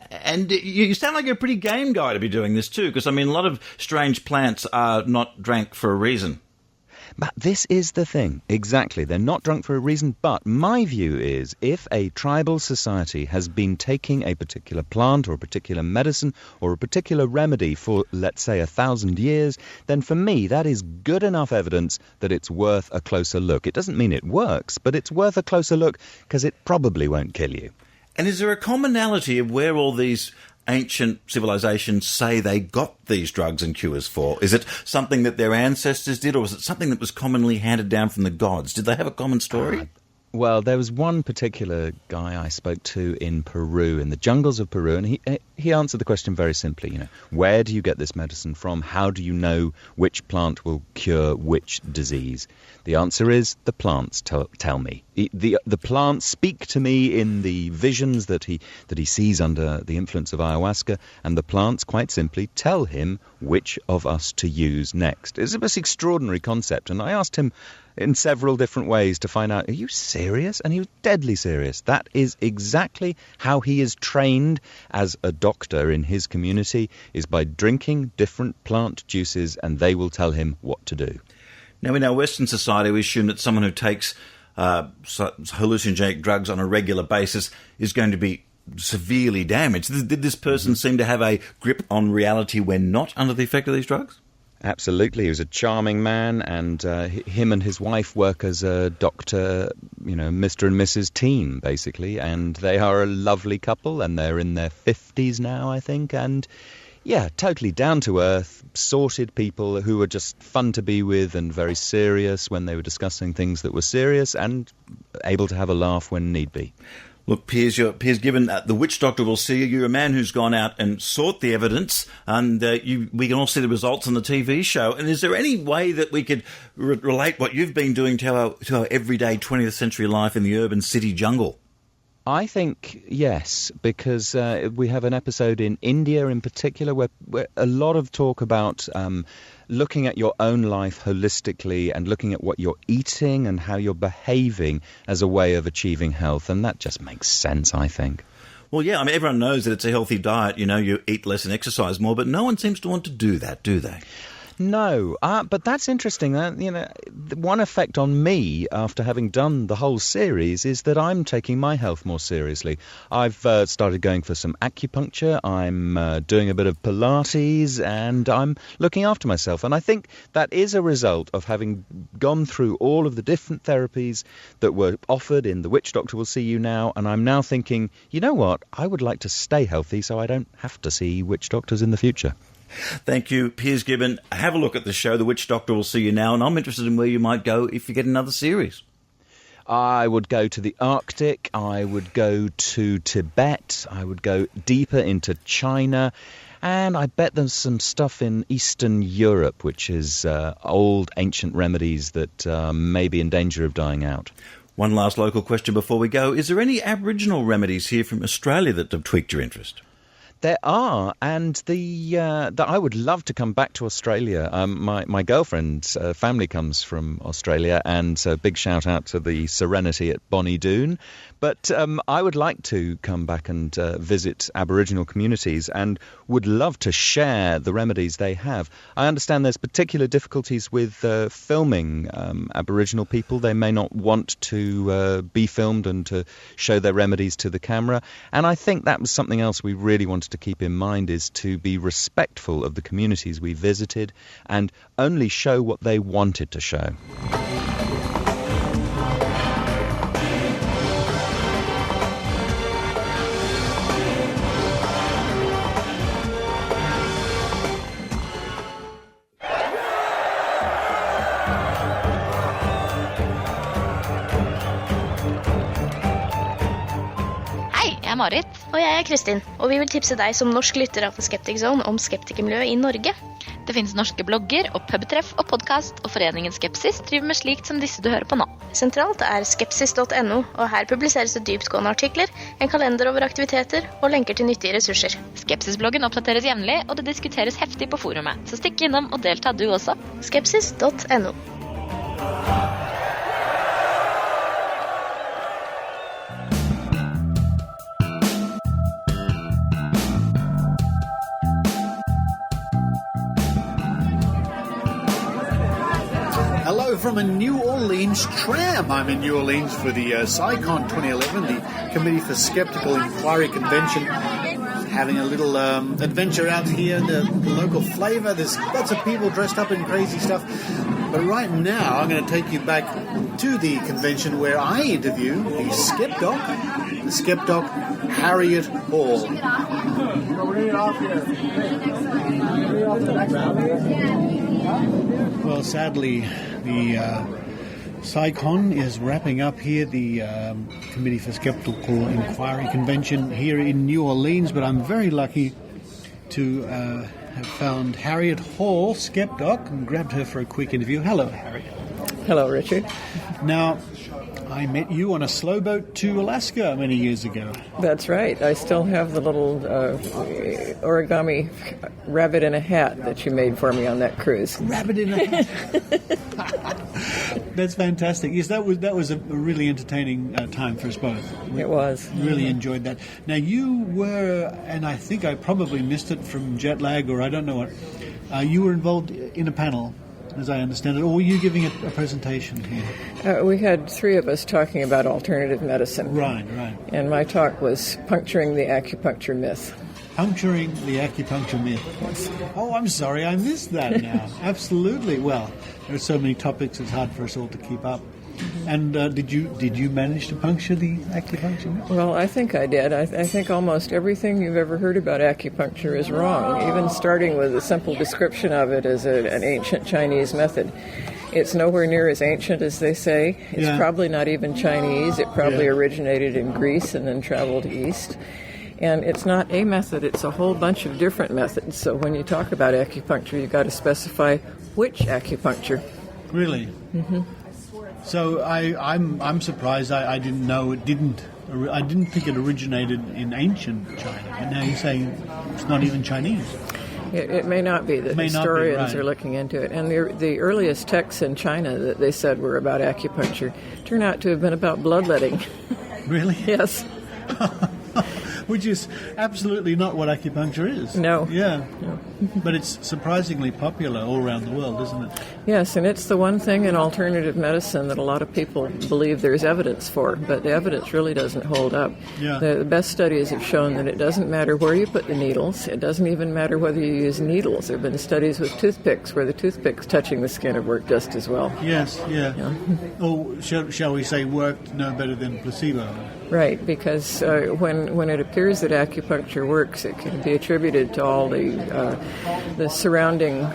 And you sound like you're a pretty game guy to be doing this too, because, I mean, a lot of strange plants are not drank for a reason. But this is the thing, exactly. They're not drunk for a reason, but my view is if a tribal society has been taking a particular plant or a particular medicine or a particular remedy for, let's say, 1,000 years, then for me that is good enough evidence that it's worth a closer look. It doesn't mean it works, but it's worth a closer look because it probably won't kill you. And is there a commonality of where all these ancient civilizations say they got these drugs and cures for? Is it something that their ancestors did, or was it something that was commonly handed down from the gods? Did they have a common story? Well, there was one particular guy I spoke to in Peru, in the jungles of Peru, and he answered the question very simply, where do you get this medicine from? How do you know which plant will cure which disease? The answer is the plants tell me. The plants speak to me in the visions that he sees under the influence of ayahuasca, and the plants quite simply tell him which of us to use next. It's a most extraordinary concept, and I asked him in several different ways to find out, are you serious? And he was deadly serious. That is exactly how he is trained as a doctor in his community, is by drinking different plant juices, and they will tell him what to do. Now, in our Western society, we assume that someone who takes hallucinogenic drugs on a regular basis is going to be severely damaged. Did this person seem to have a grip on reality when not under the effect of these drugs? Absolutely. He was a charming man, and him and his wife work as a doctor, Mr. and Mrs. team, basically, and they are a lovely couple, and they're in their 50s now, I think, and yeah, totally down-to-earth, sorted people who were just fun to be with and very serious when they were discussing things that were serious and able to have a laugh when need be. Look, Piers Gibbon, the Witch Doctor will see you. You're a man who's gone out and sought the evidence, and we can all see the results on the TV show. And is there any way that we could relate what you've been doing to our everyday 20th century life in the urban city jungle? I think yes, because we have an episode in India in particular where a lot of talk about looking at your own life holistically and looking at what you're eating and how you're behaving as a way of achieving health. And that just makes sense, I think. Well, yeah, I mean, everyone knows that it's a healthy diet. You eat less and exercise more, but no one seems to want to do that, do they? No, but that's interesting. One effect on me after having done the whole series is that I'm taking my health more seriously. I've started going for some acupuncture, I'm doing a bit of Pilates, and I'm looking after myself. And I think that is a result of having gone through all of the different therapies that were offered in The Witch Doctor Will See You Now, and I'm now thinking, you know what, I would like to stay healthy so I don't have to see witch doctors in the future. Thank you, Piers Gibbon. Have a look at the show, The Witch Doctor Will See You Now, and I'm interested in where you might go if you get another series. I would go to the Arctic, I would go to Tibet, I would go deeper into China, and I bet there's some stuff in Eastern Europe, which is old, ancient remedies that may be in danger of dying out. One last local question before we go. Is there any Aboriginal remedies here from Australia that have tweaked your interest? There are, and I would love to come back to Australia. My girlfriend's family comes from Australia, and so big shout out to the Serenity at Bonnie Doon. But I would like to come back and visit Aboriginal communities and would love to share the remedies they have. I understand there's particular difficulties with filming Aboriginal people. They may not want to be filmed and to show their remedies to the camera. And I think that was something else we really wanted to keep in mind, is to be respectful of the communities we visited and only show what they wanted to show. Marit. Og jeg Kristin. Og vi vil tipse deg som norsk lytter av Skeptic Zone om skeptikermiljøet i Norge. Det finnes norske blogger og pubtreff og podcast, og foreningen Skepsis driver med slikt som disse du hører på nå. Sentralt skepsis.no, og her publiseres det dyptgående artikler, en kalender over aktiviteter og lenker til nyttige ressurser. Skepsis-bloggen oppdateres jevnlig, og det diskuteres heftig på forumet. Så stikk innom og delta du også. Skepsis.no. Hello from a New Orleans tram. I'm in New Orleans for the SciCon 2011, the Committee for Skeptical Inquiry Convention. Having a little adventure out here, the local flavour. There's lots of people dressed up in crazy stuff. But right now, I'm going to take you back to the convention where I interview the SkepDoc, Harriet Hall. Well, sadly, the SciCon is wrapping up here, the Committee for Skeptical Inquiry Convention here in New Orleans, but I'm very lucky to have found Harriet Hall, SkepDoc, and grabbed her for a quick interview. Hello, Harriet. Hello, Richard. Now, I met you on a slow boat to Alaska many years ago. That's right. I still have the little origami rabbit in a hat that you made for me on that cruise. Rabbit in a hat. That's fantastic. Yes, that was a really entertaining time for us both. It was. Really enjoyed that. Now, you were, and I think I probably missed it from jet lag or I don't know what, you were involved in a panel, as I understand it, or were you giving a presentation here? We had three of us talking about alternative medicine. Right. And my talk was puncturing the acupuncture myth. Puncturing the acupuncture myth. Yes. Oh, I'm sorry, I missed that now. Absolutely. Well, there are so many topics, it's hard for us all to keep up. And did you manage to puncture the acupuncture myth? Well, I think I did. I think almost everything you've ever heard about acupuncture is wrong, even starting with a simple description of it as an ancient Chinese method. It's nowhere near as ancient as they say. It's probably not even Chinese. It probably originated in Greece and then traveled east. And it's not a method, it's a whole bunch of different methods. So when you talk about acupuncture, you've got to specify which acupuncture. Really? Mm-hmm. So I'm surprised. I didn't know it didn't. I didn't think it originated in ancient China. And now you're saying it's not even Chinese. It may not be. The historians are looking into it. And the earliest texts in China that they said were about acupuncture turn out to have been about bloodletting. Really? Yes. Which is absolutely not what acupuncture is. No. Yeah. No. But it's surprisingly popular all around the world, isn't it? Yes, and it's the one thing in alternative medicine that a lot of people believe there's evidence for, but the evidence really doesn't hold up. Yeah. The best studies have shown that it doesn't matter where you put the needles. It doesn't even matter whether you use needles. There have been studies with toothpicks where the toothpicks touching the skin have worked just as well. Yes, yeah. Or shall we say worked no better than placebo? Right, because when it appears that acupuncture works, it can be attributed to all the surrounding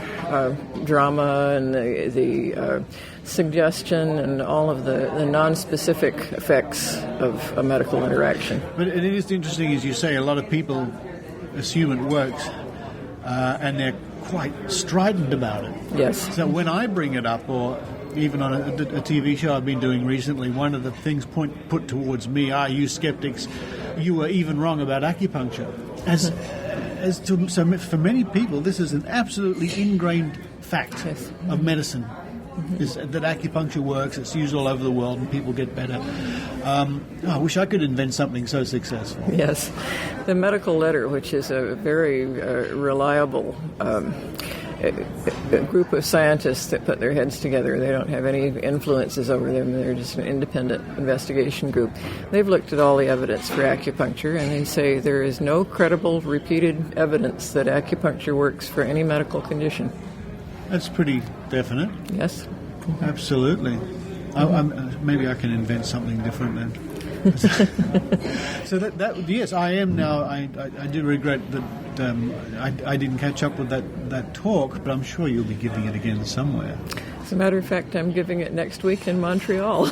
drama and the suggestion and all of the non-specific effects of a medical interaction. But it is interesting, as you say, a lot of people assume it works, and they're quite strident about it. Yes. So when I bring it up, or even on a TV show I've been doing recently, one of the things put towards me are, you skeptics, you were even wrong about acupuncture. So for many people, this is an absolutely ingrained fact of medicine, is that acupuncture works, it's used all over the world, and people get better. I wish I could invent something so successful. Yes. The medical letter, which is a very reliable a group of scientists that put their heads together. They don't have any influences over them. They're just an independent investigation group. They've looked at all the evidence for acupuncture, and they say there is no credible, repeated evidence that acupuncture works for any medical condition. That's pretty definite. Yes. Absolutely. Maybe I can invent something different then. So that yes, I am now. I do regret that I didn't catch up with that talk, but I'm sure you'll be giving it again somewhere. As a matter of fact, I'm giving it next week in Montreal.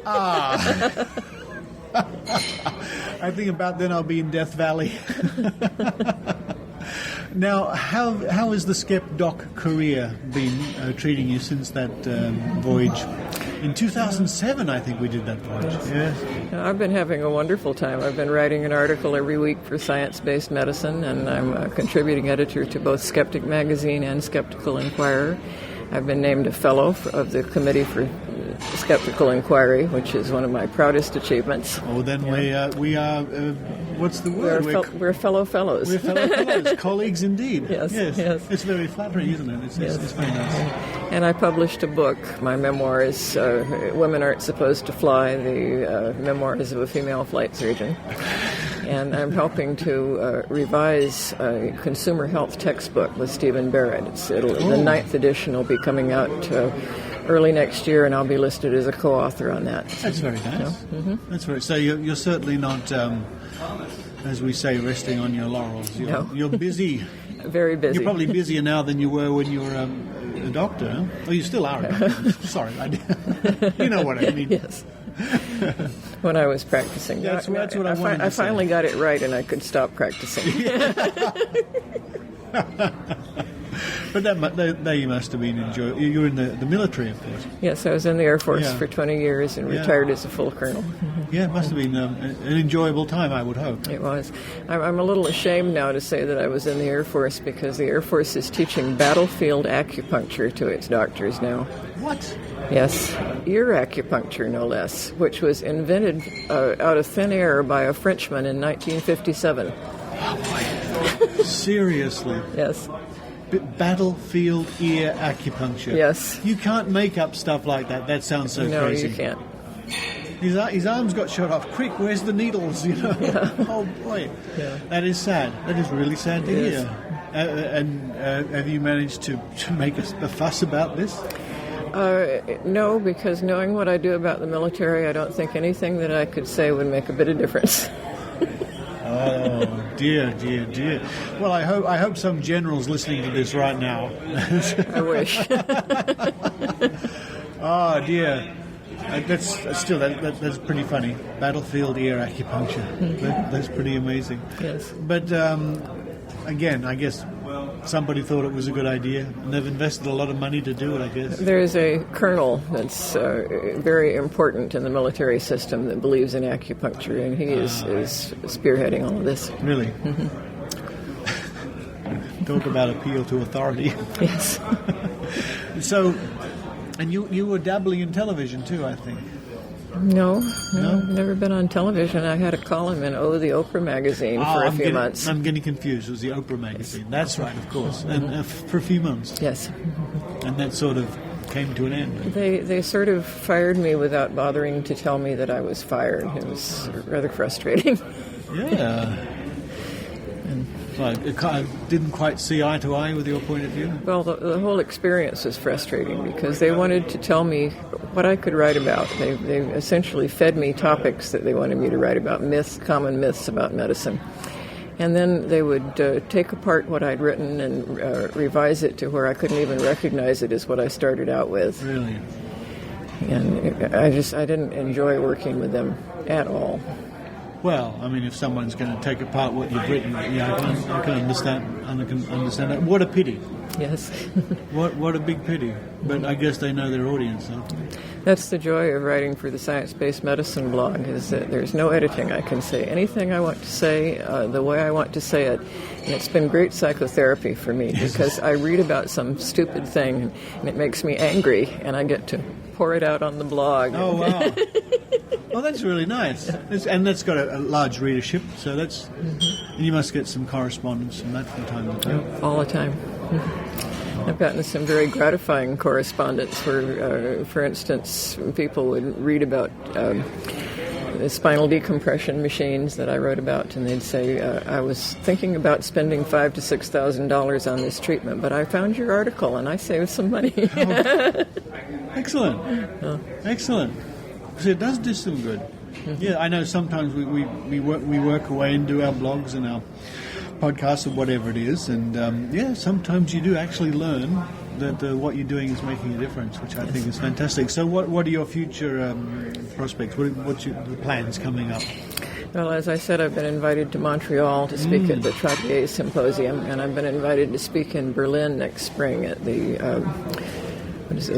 I think about then I'll be in Death Valley. Now, how has the SkepDoc career been treating you since that voyage? In 2007, I think we did that voyage. Yes. I've been having a wonderful time. I've been writing an article every week for Science-Based Medicine, and I'm a contributing editor to both Skeptic Magazine and Skeptical Inquirer. I've been named a fellow of the Committee for Skeptical Inquiry, which is one of my proudest achievements. Oh, then we are what's the word? We're fellow fellows. We're fellow fellows, colleagues indeed. Yes. It's very flattering, isn't it? It's very nice. And I published a book. My memoirs, Women Aren't Supposed to Fly, the memoirs of a female flight surgeon. And I'm helping to revise a consumer health textbook with Stephen Barrett. The 9th edition will be coming out early next year, and I'll be listed as a co-author on that. That's very nice. That's very. So you're certainly not, as we say, resting on your laurels. You're busy. Very busy. You're probably busier now than you were when you were a doctor. Huh? Oh, you still are a doctor. Sorry, you know what I mean. Yes. When I was practicing. That's what I wanted to say. I finally got it right, and I could stop practicing. But that you must have been enjoying. You were in the military, of course. Yes, I was in the Air Force for 20 years and retired as a full colonel. Yeah, it must have been an enjoyable time, I would hope. It was. I'm a little ashamed now to say that I was in the Air Force because the Air Force is teaching battlefield acupuncture to its doctors now. What? Yes, ear acupuncture, no less, which was invented out of thin air by a Frenchman in 1957. Oh, boy. Seriously? Yes. Battlefield ear acupuncture. Yes. You can't make up stuff like that. That sounds so crazy. No, you can't. His arms got shot off. Quick, where's the needles? Yeah. Oh, boy. Yeah. That is sad. That is really sad to hear. And have you managed to make a fuss about this? No, because knowing what I do about the military, I don't think anything that I could say would make a bit of difference. Oh, dear. Well, I hope some general's listening to this right now. I wish. Oh, dear. That's pretty funny. Battlefield ear acupuncture. That's pretty amazing. Yes. But again, I guess somebody thought it was a good idea, and they've invested a lot of money to do it, I guess. There's a colonel that's very important in the military system that believes in acupuncture, and he is spearheading all of this. Really? Talk about appeal to authority. Yes. So, and you were dabbling in television too, I think. No, I've never been on television. I had a column in the Oprah magazine for a few months. I'm getting confused. It was the Oprah magazine. Yes. That's right, of course. And for a few months. Yes. And that sort of came to an end. They sort of fired me without bothering to tell me that I was fired. It was rather frustrating. Yeah. I didn't quite see eye to eye with your point of view? Well, the whole experience was frustrating because they wanted to tell me what I could write about. They essentially fed me topics that they wanted me to write about, common myths about medicine. And then they would take apart what I'd written and revise it to where I couldn't even recognize it as what I started out with. Really? And I didn't enjoy working with them at all. Well, I mean, if someone's going to take apart what you've written, yeah, I can understand that. What a pity. Yes. What a big pity. But I guess they know their audience, though. That's the joy of writing for the Science-Based Medicine blog, is that there's no editing. I can say anything I want to say the way I want to say it. And it's been great psychotherapy for me because I read about some stupid thing and it makes me angry, and I get to pour it out on the blog. Oh, wow. Well, that's really nice. And that's got a large readership, so that's... And you must get some correspondence from that from time to time. All the time. I've gotten some very gratifying correspondence where, for instance, people would read about the spinal decompression machines that I wrote about, and they'd say, I was thinking about spending $5,000 to $6,000 on this treatment, but I found your article and I saved some money. Excellent. Excellent. So it does do some good. Yeah, I know sometimes we work away and do our blogs and our podcasts or whatever it is, and sometimes you do actually learn that what you're doing is making a difference, which I think is fantastic. So what are your future prospects? What's your plans coming up? Well, as I said, I've been invited to Montreal to speak at the Trottier Symposium, and I've been invited to speak in Berlin next spring at the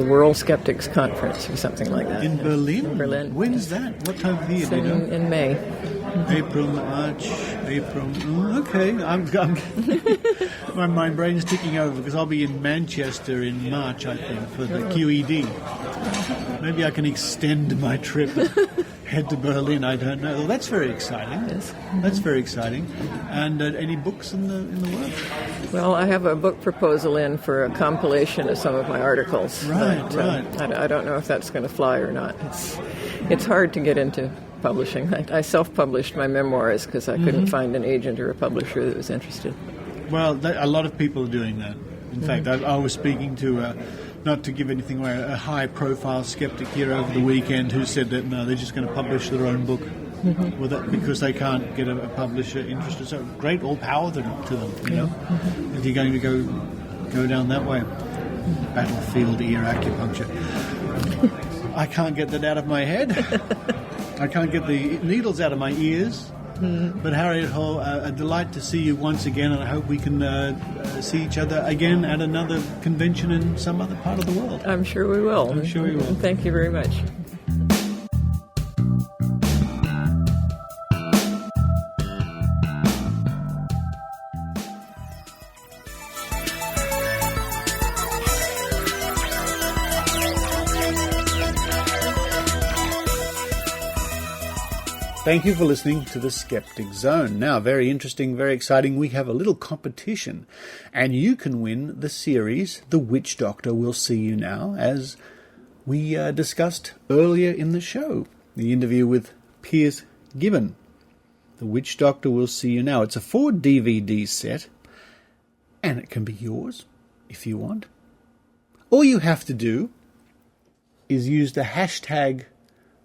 World Skeptics Conference or something like that. In Berlin? In Berlin. When's that? What time of year do you know? In May. April, March, April. Okay, my brain's ticking over because I'll be in Manchester in March, I think, for the QED. Maybe I can extend my trip and head to Berlin. I don't know. Well, that's very exciting. Yes. That's very exciting. And any books in the works? Well, I have a book proposal in for a compilation of some of my articles. Right. I don't know if that's going to fly or not. It's hard to get into publishing. I self-published my memoirs because I couldn't find an agent or a publisher that was interested. Well, a lot of people are doing that. In fact, I was speaking to, not to give anything away, a high-profile skeptic here over the weekend who said that, no, they're just going to publish their own book. Well, because they can't get a publisher interested. So great, all power to them, you know. If you're going to go down that way, battlefield ear acupuncture. I can't get that out of my head. I can't get the needles out of my ears. But Harriet Hall, a delight to see you once again, and I hope we can see each other again at another convention in some other part of the world. I'm sure we will. I'm sure we will. Thank you very much. Thank you for listening to the Skeptic Zone. Now, very interesting, very exciting. We have a little competition, and you can win the series The Witch Doctor Will See You Now, as we discussed earlier in the show, the interview with Piers Gibbon. The Witch Doctor Will See You Now. It's a 4-DVD set, and it can be yours if you want. All you have to do is use the hashtag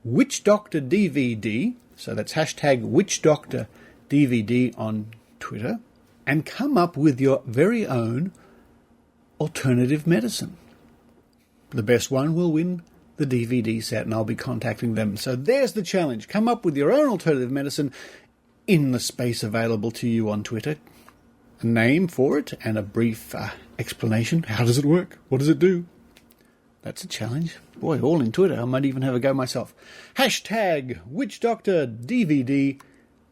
WitchDoctorDVD. So that's hashtag WitchDoctorDVD on Twitter, and come up with your very own alternative medicine. The best one will win the DVD set, and I'll be contacting them. So there's the challenge. Come up with your own alternative medicine in the space available to you on Twitter. A name for it and a brief explanation. How does it work? What does it do? That's a challenge. Boy, all in Twitter. I might even have a go myself. Hashtag WitchDoctorDVD.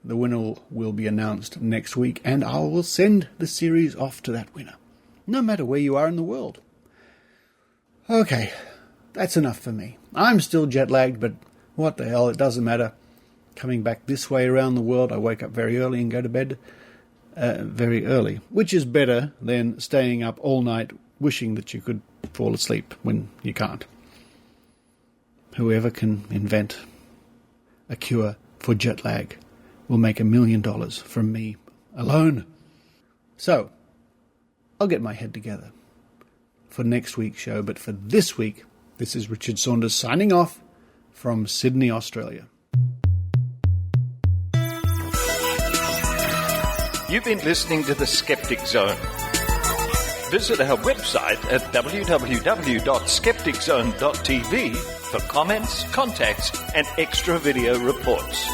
The winner will be announced next week, and I will send the series off to that winner, no matter where you are in the world. Okay, that's enough for me. I'm still jet-lagged, but what the hell, it doesn't matter. Coming back this way around the world, I wake up very early and go to bed very early, which is better than staying up all night wishing that you could fall asleep when you can't. Whoever can invent a cure for jet lag will make $1 million from me alone. So, I'll get my head together for next week's show, but for this week, this is Richard Saunders signing off from Sydney, Australia. You've been listening to the Skeptic Zone. Visit our website at www.skepticzone.tv for comments, contacts, and extra video reports.